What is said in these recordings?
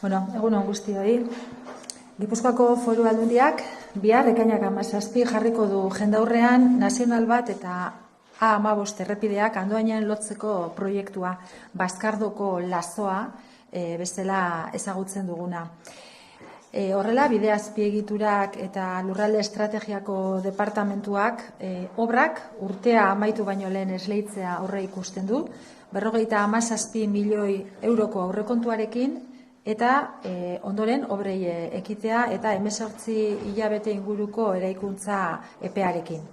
Egun on guztioi. Gipuzkoako Foru Aldundiak bihar ekainak 17 jarriko du jendaurrean nazional bat eta A15 errepideak Andoainen lotzeko proiektua, Bazkardoko lazoa bezala ezagutzen duguna. Horrela, bide azpiegiturak eta lurralde estrategiako departamentuak obrak urtea amaitu baino lehen esleitzea aurre ikusten du, 57 milioi euroko aurrekontuarekin, eta ondoren obrei ekitea eta 18 hilabete inguruko eraikuntza epearekin.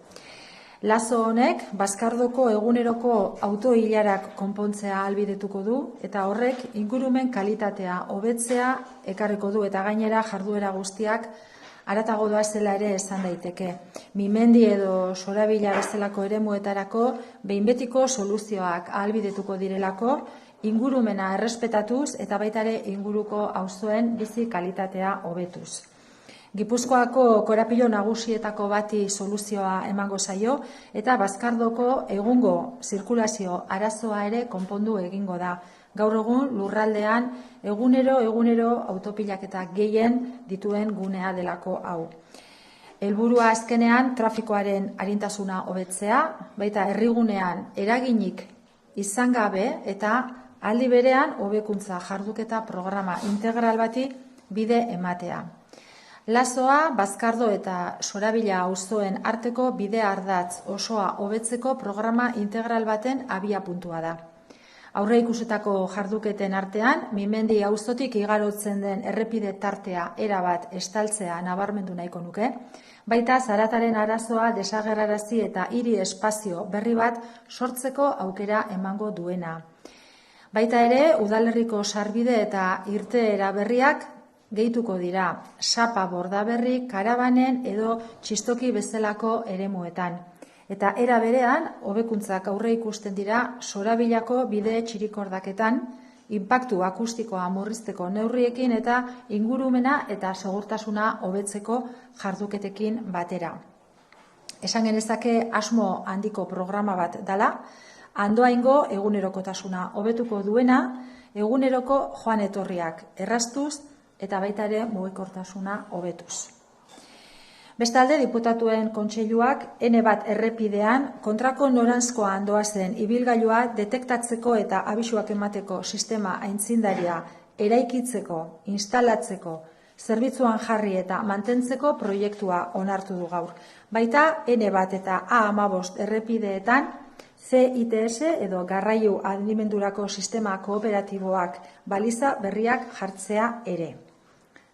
Lazo honek Bazkardoko eguneroko autoilarak konpontzea ahalbidetuko du eta horrek ingurumen kalitatea hobetzea ekarriko du eta gainera jarduera guztiak haratago doazela ere esan daiteke. Mimendi edo Sorabila bezalako eremuetarako behin betiko soluzioak ahalbidetuko direlako, ingurumena errespetatuz eta baita ere inguruko auzoen bizi kalitatea hobetuz. Gipuzkoako korapilo nagusietako bati soluzioa emango zaio eta Bazkardoko egungo zirkulazio arazoa ere konpondu egingo da. Gaur egun lurraldean egunero autopilaketa gehien dituen gunea delako hau. Helburua azkenean trafikoaren arintasuna hobetzea, baita herrigunean eraginik izan gabe eta aldi berean hobekuntza jarduketa programa integral bati bide ematea. Lazoa Bazkardo eta Sorabila auzoen arteko bide ardatz osoa hobetzeko programa integral baten abiapuntua da. Aurre ikusetako jarduketen artean, Mimendi auzotik igarotzen den errepide tartea erabat estaltzea nabarmendu nahiko nuke, baita zarataren arazoa desagerrarazi eta hiri espazio berri bat sortzeko aukera emango duena. Baita ere, udalerriko sarbide eta irteera berriak gehituko dira, Sapa Bordaberri, Karabanen edo Txistoki bezalako eremuetan. Eta era berean, hobekuntzak aurre ikusten dira Sorabilako bide txirikordaketan, inpaktu akustikoa murrizteko neurriekin eta ingurumena eta segurtasuna hobetzeko jarduketekin batera. Esan genezake asmo handiko programa bat dela, Andoaingo egunerokotasuna hobetuko duena, eguneroko joan etorriak erraztuz eta baita ere mugikortasuna hobetuz. Bestalde, diputatuen kontseiluak N1 errepidean kontrako noranzkoa doazen ibilgailua detektatzeko eta abisuak emateko sistema aintzindaria eraikitzeko, instalatzeko, zerbitzuan jarri eta mantentzeko proiektua onartu du gaur. Baita N1 eta A15 errepideetan CITS edo garraio adimendurako sistema kooperatiboak baliza berriak jartzea ere.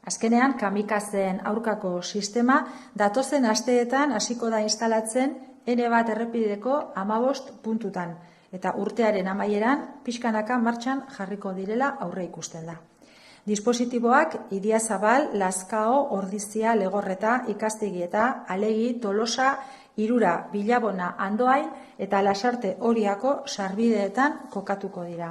Azkenean, kamikazen aurkako sistema datozen asteetan hasiko da instalatzen N1 errepideko 15 puntutan eta urtearen amaieran pixkanaka martxan jarriko direla aurre ikusten da. Dispositiboak Idiazabal, Lazkao, Ordizia, Legorreta, Ikastegieta, Alegi, Tolosa, Irura, Bilabona, Andoain eta Lasarte Oriako sarbideetan kokatuko dira.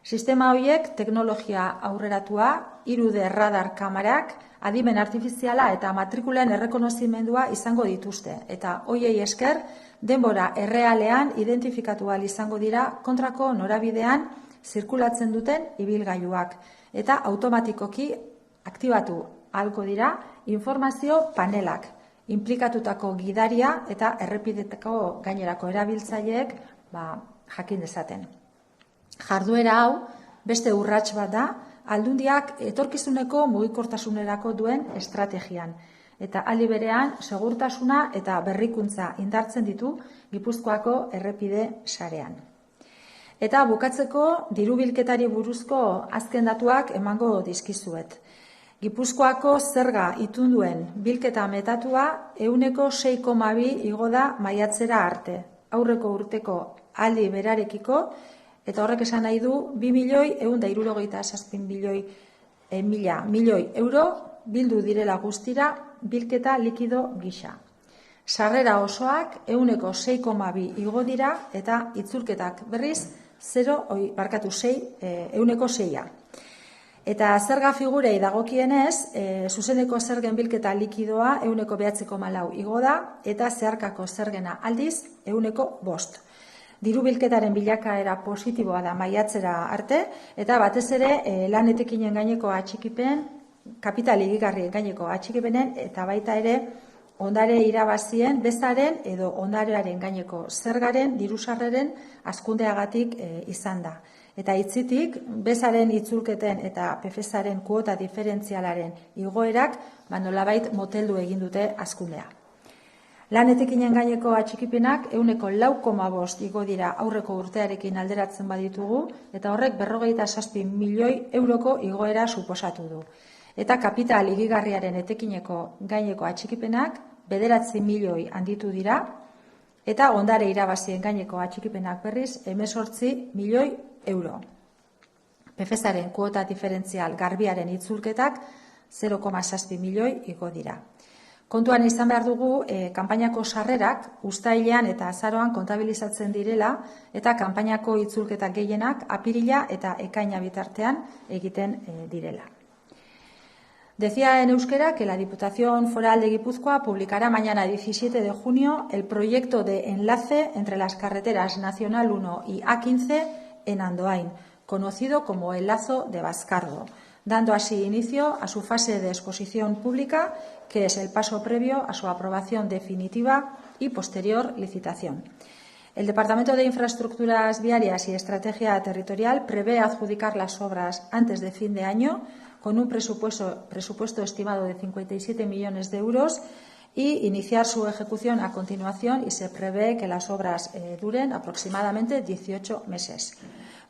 Sistema horiek teknologia aurreratua, 3D radar kamarak, adimen artifiziala eta matrikulen errekonozimendua izango dituzte. Eta hoiei esker, denbora errealean identifikatu ahal izango dira kontrako norabidean zirkulatzen duten ibilgailuak. Eta automatikoki aktibatu ahalko dira informazio panelak, inplikatutako gidaria eta errepidetako gainerako erabiltzaileek jakin dezaten. Jarduera hau beste urrats bat da, Aldundiak etorkizuneko mugikortasunerako duen estrategian. Eta aldi berean segurtasuna eta berrikuntza indartzen ditu Gipuzkoako errepide sarean. Eta bukatzeko dirubilketari buruzko azken datuak emango dizkizuet. Gipuzkoako zerga itunduen bilketa metatua 6,2 igo da maiatzera arte, aurreko urteko aldi berarekiko, eta horrek esan nahi du 2.167.000 milioi euro bildu direla guztira bilketa likido gisa. Sarrera osoak 6,2 igo dira eta itzulketak berriz 6,6. Eta zerga figurei dagokienez, zuzeneko zergen bilketa likidoa 9,4 igo da eta zeharkako zergena aldiz 5%. Diru bilketaren bilakaera positiboa da maiatzera arte eta batez ere lan etekinen gaineko atxikipen, kapital higigarrien gaineko atxikipenen eta baita ere ondare irabazien, bezaren edo ondarearen gaineko zergaren dirusarreren hazkundeagatik izan da. Eta hitzitik, bezaren itzulketen eta PFS-aren kuota diferentzialaren igoerak nolabait moteldu egin dute hazkundea. Lan etekinen gaineko atxikipenak 4,5 igo dira aurreko urtearekin alderatzen baditugu, eta horrek 57 milioi euroko igoera suposatu du. Eta kapital higigarriaren etekineko gaineko atxikipenak 9 milioi handitu dira, eta ondare irabazien gaineko atxikipenak berriz 18 milioi euro. PFS-aren kuota diferentzial garbiaren itzulketak 0,6 milioi igo dira. Kontuan izan behar dugu, kanpainako sarrerak uztailean eta azaroan kontabilizatzen direla eta kanpainako itzulketak gehienak apirila eta ekaina bitartean egiten direla. Decía en euskera que la Diputación Foral de Guipúzcoa publicará mañana 17 de junio el proyecto de enlace entre las carreteras Nacional 1 y A15 en Andoain, conocido como el Lazo de Bascardo, dando así inicio a su fase de exposición pública, que es el paso previo a su aprobación definitiva y posterior licitación. El Departamento de Infraestructuras Viarias y Estrategia Territorial prevé adjudicar las obras antes de fin de año, con un presupuesto estimado de 57 millones de euros y iniciar su ejecución a continuación, y se prevé que las obras duren aproximadamente 18 meses.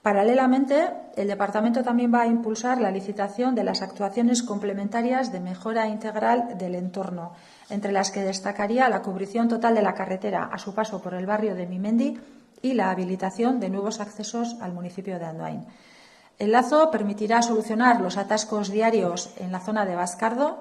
Paralelamente, el Departamento también va a impulsar la licitación de las actuaciones complementarias de mejora integral del entorno, entre las que destacaría la cubrición total de la carretera a su paso por el barrio de Mimendi y la habilitación de nuevos accesos al municipio de Andoain. El lazo permitirá solucionar los atascos diarios en la zona de Bascardo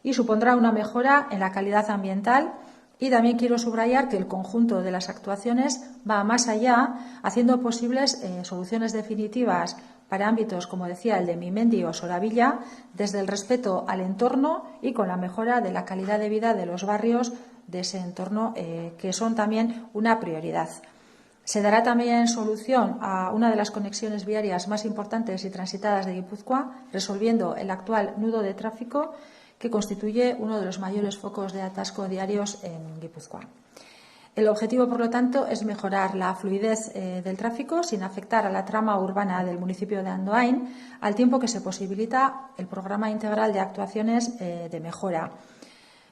y supondrá una mejora en la calidad ambiental. Y también quiero subrayar que el conjunto de las actuaciones va más allá, haciendo posibles soluciones definitivas para ámbitos, como decía, el de Mimendi o Soravilla, desde el respeto al entorno y con la mejora de la calidad de vida de los barrios de ese entorno, que son también una prioridad. Se dará también solución a una de las conexiones viarias más importantes y transitadas de Guipúzcoa, resolviendo el actual nudo de tráfico que constituye uno de los mayores focos de atasco diarios en Guipúzcoa. El objetivo, por lo tanto, es mejorar la fluidez del tráfico sin afectar a la trama urbana del municipio de Andoain, al tiempo que se posibilita el programa integral de actuaciones de mejora.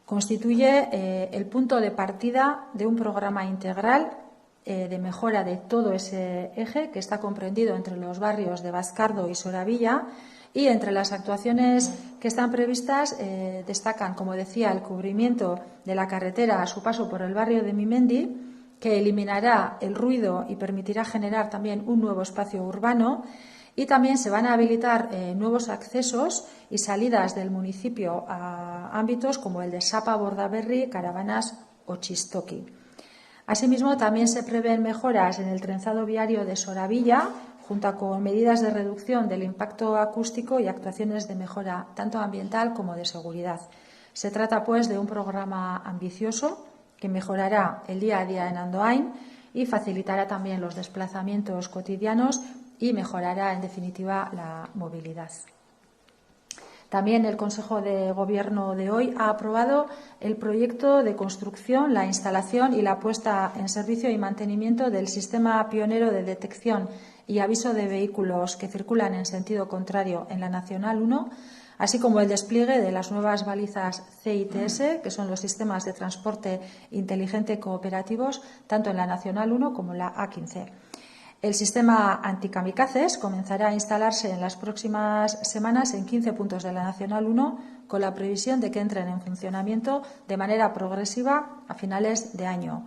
Constituye el punto de partida de un programa integral de mejora de todo ese eje, que está comprendido entre los barrios de Bascardo y Soravilla, y entre las actuaciones que están previstas destacan, como decía, el cubrimiento de la carretera a su paso por el barrio de Mimendi, que eliminará el ruido y permitirá generar también un nuevo espacio urbano, y también se van a habilitar nuevos accesos y salidas del municipio a ámbitos como el de Sapa, Bordaberry, Caravanas o Chistoki. Asimismo, también se prevén mejoras en el trenzado viario de Soravilla, junto con medidas de reducción del impacto acústico y actuaciones de mejora tanto ambiental como de seguridad. Se trata, pues, de un programa ambicioso que mejorará el día a día en Andoain y facilitará también los desplazamientos cotidianos y mejorará, en definitiva, la movilidad. También el Consejo de Gobierno de hoy ha aprobado el proyecto de construcción, la instalación y la puesta en servicio y mantenimiento del sistema pionero de detección y aviso de vehículos que circulan en sentido contrario en la Nacional 1, así como el despliegue de las nuevas balizas CITS, que son los sistemas de transporte inteligente cooperativos, tanto en la Nacional 1 como en la A15. El sistema antikamikazes comenzará a instalarse en las próximas semanas en 15 puntos de la Nacional 1, con la previsión de que entren en funcionamiento de manera progresiva a finales de año.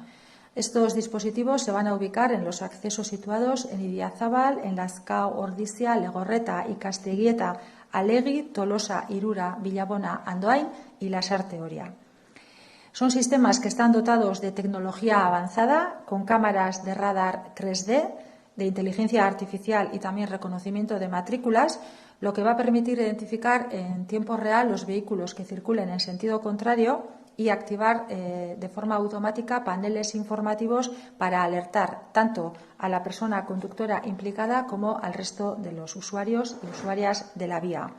Estos dispositivos se van a ubicar en los accesos situados en Idiazábal, en Lazkao, Ordizia, Legorreta y Casteguieta, Alegi, Tolosa, Irura, Villabona, Andoain y Lasarte Oria. Son sistemas que están dotados de tecnología avanzada, con cámaras de radar 3D, de inteligencia artificial y también reconocimiento de matrículas, lo que va a permitir identificar en tiempo real los vehículos que circulen en sentido contrario y activar de forma automática paneles informativos para alertar tanto a la persona conductora implicada como al resto de los usuarios y usuarias de la vía.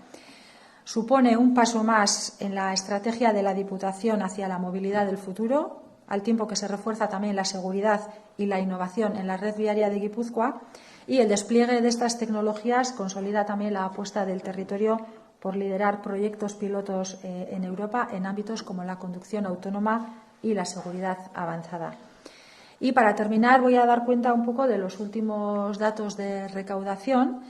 Supone un paso más en la estrategia de la Diputación hacia la movilidad del futuro, al tiempo que se refuerza también la seguridad y la innovación en la red viaria de Guipúzcoa, y el despliegue de estas tecnologías consolida también la apuesta del territorio por liderar proyectos pilotos en Europa en ámbitos como la conducción autónoma y la seguridad avanzada. Y para terminar voy a dar cuenta un poco de los últimos datos de recaudación.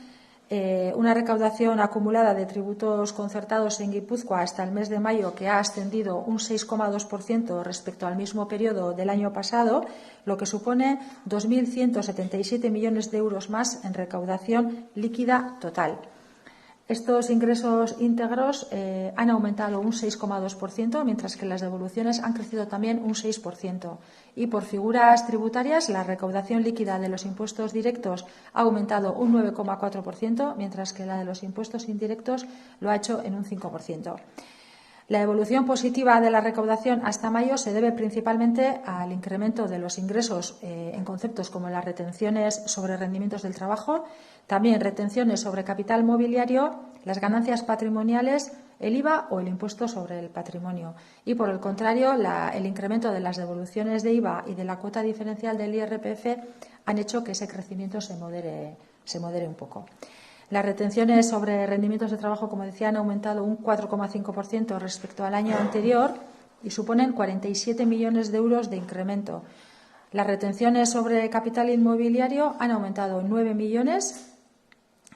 Una recaudación acumulada de tributos concertados en Guipúzcoa hasta el mes de mayo que ha ascendido un 6,2% respecto al mismo periodo del año pasado, lo que supone 2.177 millones de euros más en recaudación líquida total. Estos ingresos íntegros han aumentado un 6,2%, mientras que las devoluciones han crecido también un 6%. Y por figuras tributarias, la recaudación líquida de los impuestos directos ha aumentado un 9,4%, mientras que la de los impuestos indirectos lo ha hecho en un 5%. La evolución positiva de la recaudación hasta mayo se debe principalmente al incremento de los ingresos en conceptos como las retenciones sobre rendimientos del trabajo, también retenciones sobre capital mobiliario, las ganancias patrimoniales, el IVA o el impuesto sobre el patrimonio. Y, por el contrario, el incremento de las devoluciones de IVA y de la cuota diferencial del IRPF han hecho que ese crecimiento se modere un poco. Las retenciones sobre rendimientos de trabajo, como decía, han aumentado un 4,5% respecto al año anterior y suponen 47 millones de euros de incremento. Las retenciones sobre capital inmobiliario han aumentado 9 millones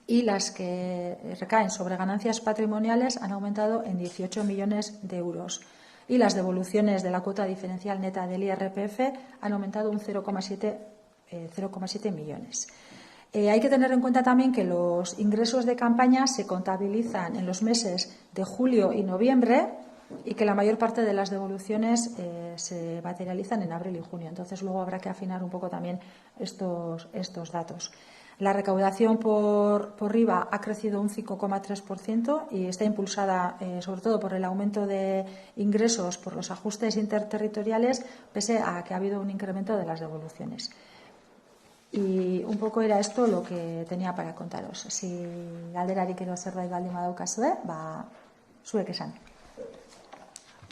y las que recaen sobre ganancias patrimoniales han aumentado en 18 millones de euros. Y las devoluciones de la cuota diferencial neta del IRPF han aumentado un 0,7 millones. Hay que tener en cuenta también que los ingresos de campaña se contabilizan en los meses de julio y noviembre y que la mayor parte de las devoluciones se materializan en abril y junio. Entonces, luego habrá que afinar un poco también estos datos. La recaudación por IVA ha crecido un 5,3% y está impulsada sobre todo por el aumento de ingresos por los ajustes interterritoriales, pese a que ha habido un incremento de las devoluciones. Y un poco era esto lo que tenía para contaros. Si galderarik edo zerbait baldin badaukazue, zuek esan.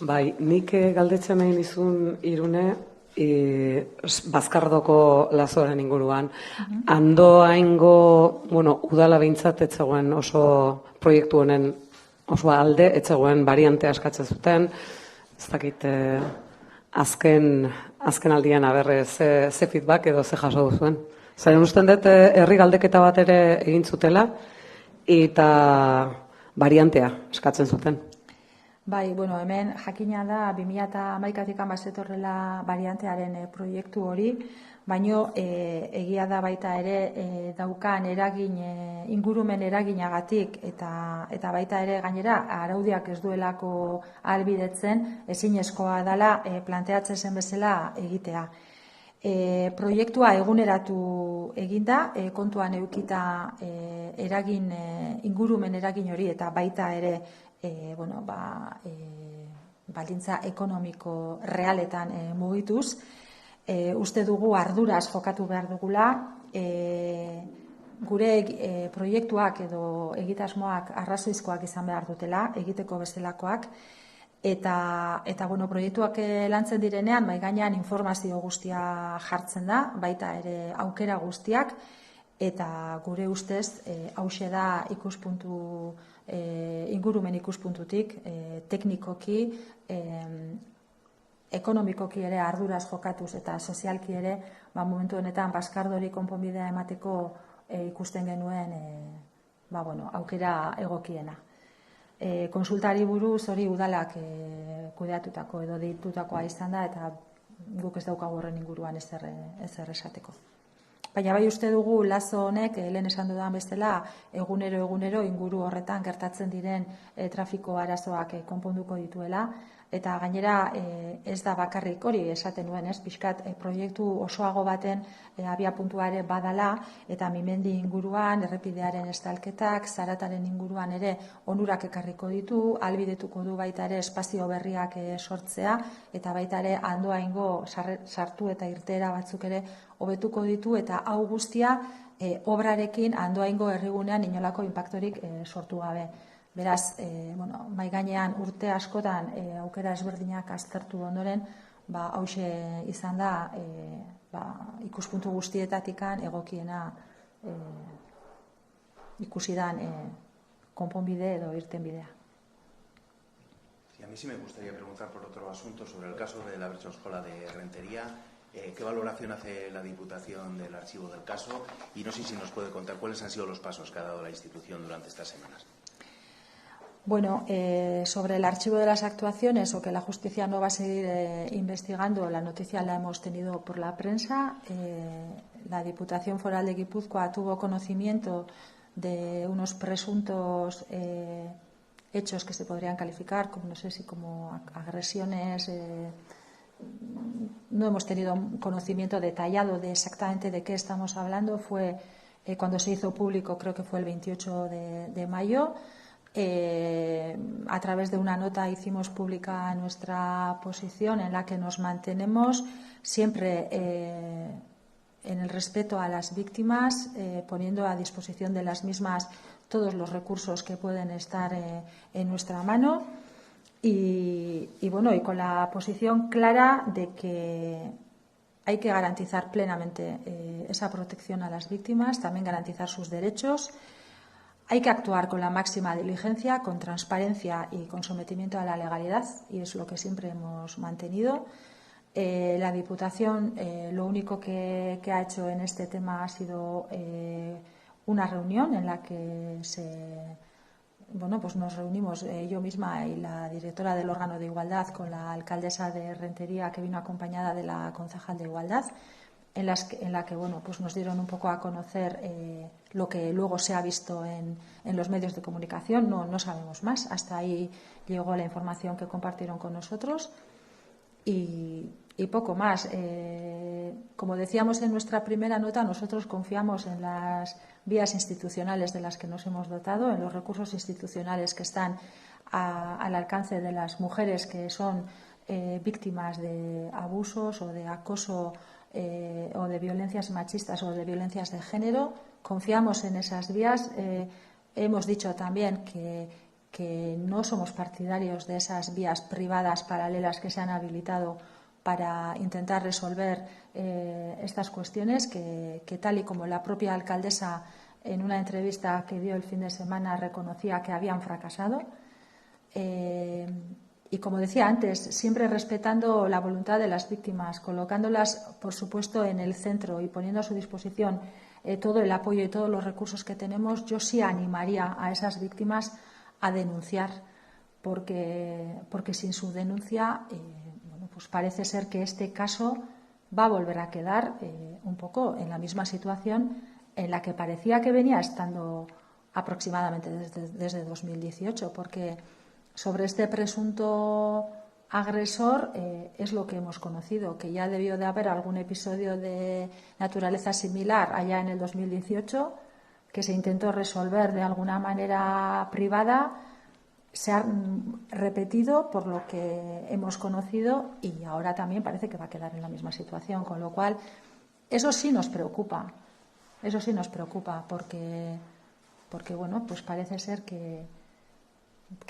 Bai, nik galdetzen nahi nizun Irune, Bazkardoko lazoaren inguruan. Andoaingo, udala behintzat etzegoen oso proiektu honen oso alde, etzegoen variantea eskatzen zuten, ez dakit azken aldian aberre ze feedback edo ze jaso duzuen. Zaren usten dut herri galdeketa bat ere egin zutela eta variantea eskatzen zuten. Bai, hemen jakina da 2011tik bazetorrela variantearen proiektu hori, baino egia da baita ere daukan ingurumen eraginagatik eta baita ere gainera araudiak ez duelako ahalbidetzen ezinezkoa dela planteatzen zen bezala egitea. Proiektua eguneratu eginda, kontuan edukita ingurumen eragin hori eta baita ere baldintza ekonomiko realetan mugituz, uste dugu arduraz jokatu behar dugula, gure proiektuak edo egitasmoak arrazoizkoak izan behar dutela, egiteko bezalakoak, eta proiektuak lantzen direnean, mahai gainean informazio guztia jartzen da, baita ere aukera guztiak, eta gure ustez hauxe da ingurumen ikuspuntutik teknikoki ekonomikoki ere arduraz jokatuz eta sozialki ere momentu honetan baskardori konponbidea emateko ikusten genuen aukera egokiena. Konsultari buruz hori udalak kudeatutako edo deitutakoa izan da eta guk ez daukagu horren inguruan ezer esateko. Baina bai uste dugu lazo honek, lehen esan dudan bezala, egunero inguru horretan gertatzen diren trafiko arazoak konponduko dituela, eta gainera ez da bakarrik hori esaten nuen, pixkat proiektu osoago baten abiapuntua ere badala, eta Mimendi inguruan, errepidearen estalketak, Zarataren inguruan ere onurak ekarriko ditu, ahalbidetuko du baita ere espazio berriak sortzea, eta baita ere Andoaingo sartu eta irteera batzuk ere hobetuko ditu, eta hau guztia obrarekin Andoaingo herrigunean inolako inpaktorik sortu gabe. Beraz, mai gainean urte askotan aukera ezberdinak aztertu ondoren, hauxe izan da ikuspuntu guztietatikan egokiena ikusi dan konponbide edo irtenbidea. A mí sí me gustaría preguntar por otro asunto sobre el caso de la Bertsolskola de Rentería. ¿Qué valoración hace la Diputación del archivo del caso? Y no sé si nos puede contar cuáles han sido los pasos que ha dado la institución durante estas semanas. Bueno, sobre el archivo de las actuaciones o que la justicia no va a seguir investigando, la noticia la hemos tenido por la prensa. La Diputación Foral de Guipúzcoa tuvo conocimiento de unos presuntos hechos que se podrían calificar como, no sé si como agresiones. No hemos tenido un conocimiento detallado de exactamente de qué estamos hablando. Fue cuando se hizo público, creo que fue el 28 de mayo. A través de una nota hicimos pública nuestra posición en la que nos mantenemos siempre en el respeto a las víctimas, poniendo a disposición de las mismas todos los recursos que pueden estar en nuestra mano y con la posición clara de que hay que garantizar plenamente esa protección a las víctimas, también garantizar sus derechos. Hay que actuar con la máxima diligencia, con transparencia y con sometimiento a la legalidad, y es lo que siempre hemos mantenido. La Diputación lo único que ha hecho en este tema ha sido una reunión en la que nos reunimos yo misma y la directora del órgano de igualdad con la alcaldesa de Rentería, que vino acompañada de la concejal de igualdad, en la que nos dieron un poco a conocer lo que luego se ha visto en los medios de comunicación. No sabemos más. Hasta ahí llegó la información que compartieron con nosotros y poco más. Como decíamos en nuestra primera nota, nosotros confiamos en las vías institucionales de las que nos hemos dotado, en los recursos institucionales que están al alcance de las mujeres que son víctimas de abusos o de acoso o de violencias machistas o de violencias de género. Confiamos en esas vías. Hemos dicho también que no somos partidarios de esas vías privadas paralelas que se han habilitado para intentar resolver estas cuestiones que tal y como la propia alcaldesa en una entrevista que dio el fin de semana reconocía que habían fracasado. Y como decía antes, siempre respetando la voluntad de las víctimas, colocándolas, por supuesto, en el centro y poniendo a su disposición todo el apoyo y todos los recursos que tenemos, yo sí animaría a esas víctimas a denunciar, porque sin su denuncia, pues parece ser que este caso va a volver a quedar un poco en la misma situación en la que parecía que venía estando aproximadamente desde 2018, porque sobre este presunto agresor es lo que hemos conocido, que ya debió de haber algún episodio de naturaleza similar allá en el 2018, que se intentó resolver de alguna manera privada, se ha repetido por lo que hemos conocido y ahora también parece que va a quedar en la misma situación, con lo cual eso sí nos preocupa porque pues parece ser que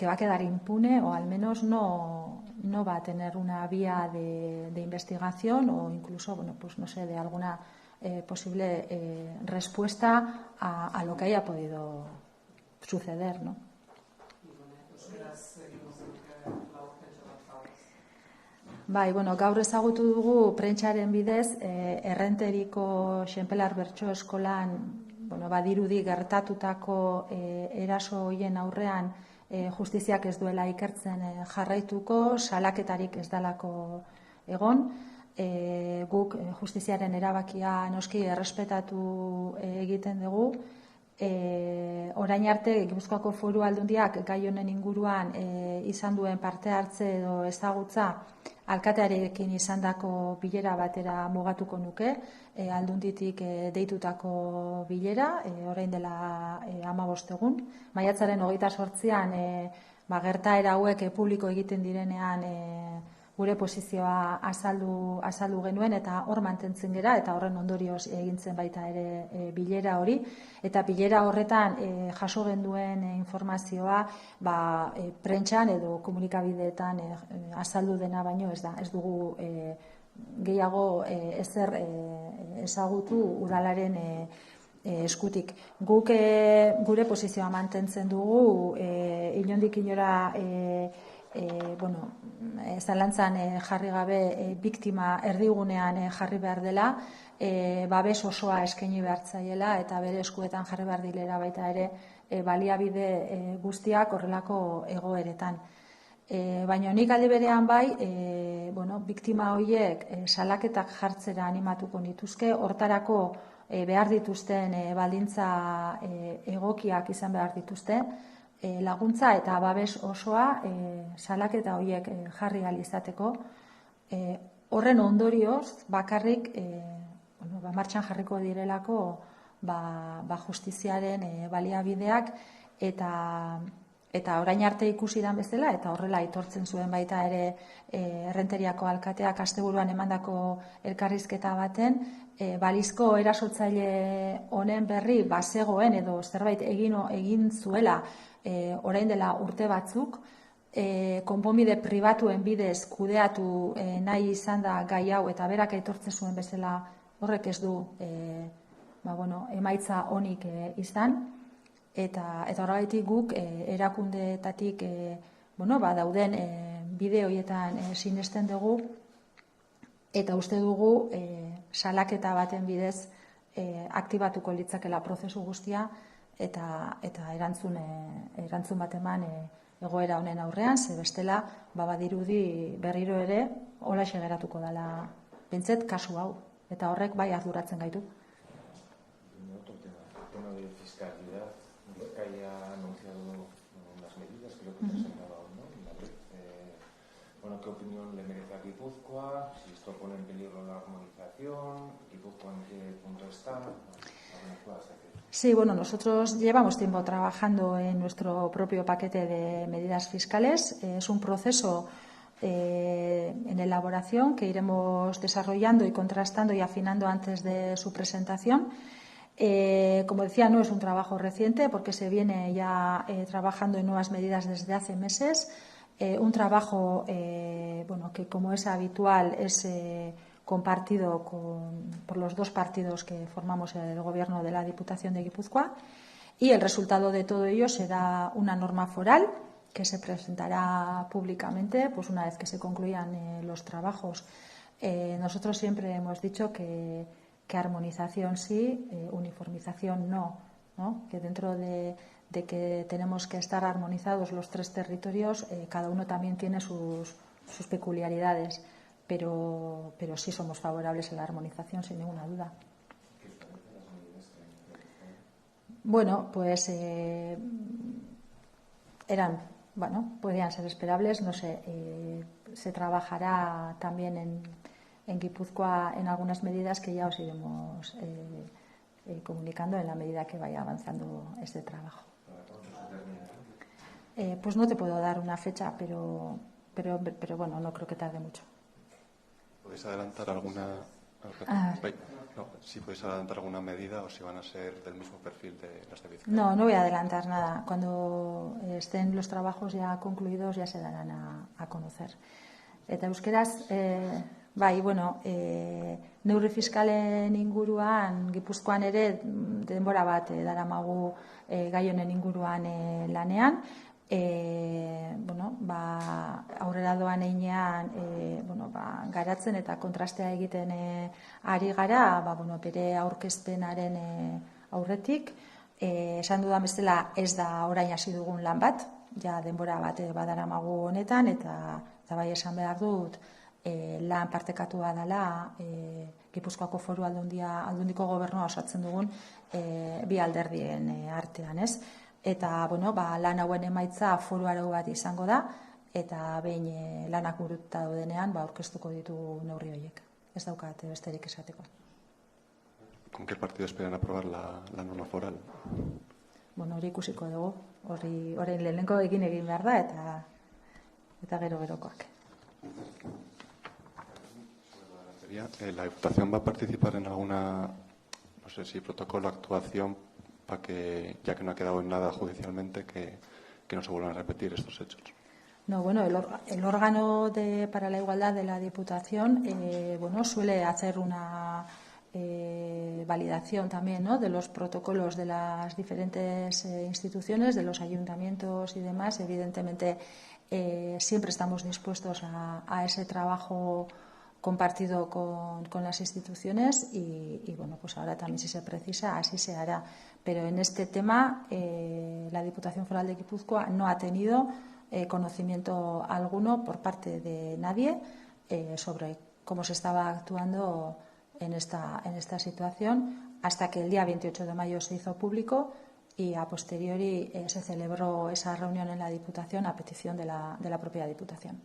va a quedar impune o al menos no va a tener una vía de investigación o incluso, de alguna posible respuesta a lo que haya podido suceder, ¿no? Bai, gaur ezagutu dugu prentsaren bidez, Errenteriko Xenpelar Bertso Eskolan, badirudi gertatutako eraso hoien aurrean justiziak ez duela ikertzen jarraituko, salaketarik ez dalako egon. Guk justiziaren erabakia noski errespetatu egiten dugu. Orain arte Gipuzkoako Foru Aldundiak gai honen inguruan izan duen parte hartze edo ezagutza alkatearekin izandako bilera batera mugatuko nuke, Aldunditik deitutako bilera, orain dela 15 egun. Maiatzaren 28an gertaera hauek publiko egiten direnean gure posizioa azaldu genuen eta hor mantentzen gera eta horren ondorioz egintzen baita ere bilera hori. Eta bilera horretan jaso genduen informazioa prentsan edo komunikabideetan azaldu dena baino ez dugu gehiago ezer ezagutu udalaren eskutik. Guk gure posizioa mantentzen dugu, inondik inora zalantzan jarri gabe biktima erdigunean jarri behar dela, babes osoa eskaini behar zaiela eta bere eskuetan jarri behar dilera baita ere baliabide guztiak horrelako egoeretan. Baina nik aldi berean bai, biktima horiek salaketak jartzera animatuko nituzke, hortarako behar dituzten baldintza egokiak izan behar dituzte, laguntza eta babes osoa salaketa horiek jarri ahal izateko. Horren ondorioz bakarrik martxan jarriko direlako justiziaren baliabideak eta orain arte ikusi dan bezala eta horrela aitortzen zuen baita ere Errenteriako alkateak asteburuan emandako elkarrizketa baten, balizko erasotzaile honen berri bazegoen edo zerbait egin zuela orain dela urte batzuk, konponbide pribatuen bidez kudeatu nahi izan da gai hau eta berak aitortzen zuen bezala horrek ez du emaitza onik izan. Eta horregatik guk erakundeetatik dauden bide horietan sinesten dugu eta uste dugu salaketa baten bidez aktibatuko litzakela prozesu guztia eta erantzun bat eman egoera honen aurrean, ze bestela badirudi berriro ere holaxe geratuko dela pentset kasu hau eta horrek bai arduratzen gaitu. Bizkaia ha anunciado unas medidas, creo que presentaba hoy, ¿no? ¿Qué opinión le merece a Guipúzcoa? Si esto pone en peligro la armonización, ¿Guipúzcoa en qué punto está? Sí, nosotros llevamos tiempo trabajando en nuestro propio paquete de medidas fiscales. Es un proceso en elaboración que iremos desarrollando y contrastando y afinando antes de su presentación. Como decía, no es un trabajo reciente porque se viene ya trabajando en nuevas medidas desde hace meses. Un trabajo que, como es habitual, es compartido por los dos partidos que formamos el Gobierno de la Diputación de Guipúzcoa, y el resultado de todo ello será una norma foral que se presentará públicamente una vez que se concluyan los trabajos. Nosotros siempre hemos dicho que armonización sí, uniformización no, que dentro de que tenemos que estar armonizados los tres territorios, cada uno también tiene sus peculiaridades, pero sí somos favorables a la armonización sin ninguna duda. Podrían ser esperables, no sé, se trabajará también en Guipúzcoa en algunas medidas que ya os iremos comunicando en la medida que vaya avanzando este trabajo. No te puedo dar una fecha, pero no creo que tarde mucho. ¿Podéis adelantar si podéis adelantar alguna medida o si van a ser del mismo perfil de las de Vizcaya? No voy a adelantar nada. Cuando estén los trabajos ya concluidos ya se darán a conocer. Eta euskeraz, neurri fiskalen inguruan Gipuzkoan ere denbora bat daramagu gai honen inguruan lanean. aurrera doan einean garatzen eta kontrastea egiten ari gara, bere aurkezpenaren aurretik. Esan dudan bezala ez da orain hasi dugun lan bat, ja denbora bat badaramagu honetan, eta bai esan behar dut lan partekatua dela Gipuzkoako Foru Aldundiko gobernua osatzen dugun bi alderdien artean, ez? Eta, lan hauen emaitza foru arau bat izango da, eta behin lanak burututa daudenean, aurkeztuko ditu neurri horiek. Ez daukat besterik esateko. ¿Con qué partido esperan aprobar la norma foral? Hori ikusiko dugu. Horrein lehenengo egin behar da, eta gero-gerokoak. ¿La Diputación va a participar en alguna, no sé si protocolo, actuación, para que, ya que no ha quedado en nada judicialmente, que no se vuelvan a repetir estos hechos? No, el órgano para la igualdad de la Diputación suele hacer una validación también, ¿no?, de los protocolos de las diferentes instituciones, de los ayuntamientos y demás. Evidentemente, siempre estamos dispuestos a ese trabajo compartido con las instituciones y ahora también, si se precisa, así se hará. Pero en este tema la Diputación Foral de Guipúzcoa no ha tenido conocimiento alguno por parte de nadie sobre cómo se estaba actuando en esta situación, hasta que el día 28 de mayo se hizo público y a posteriori se celebró esa reunión en la Diputación a petición de la propia Diputación.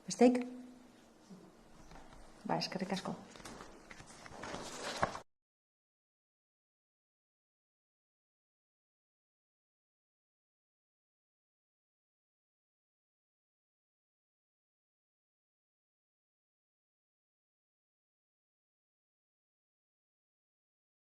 Besteik? Eskerrik asko.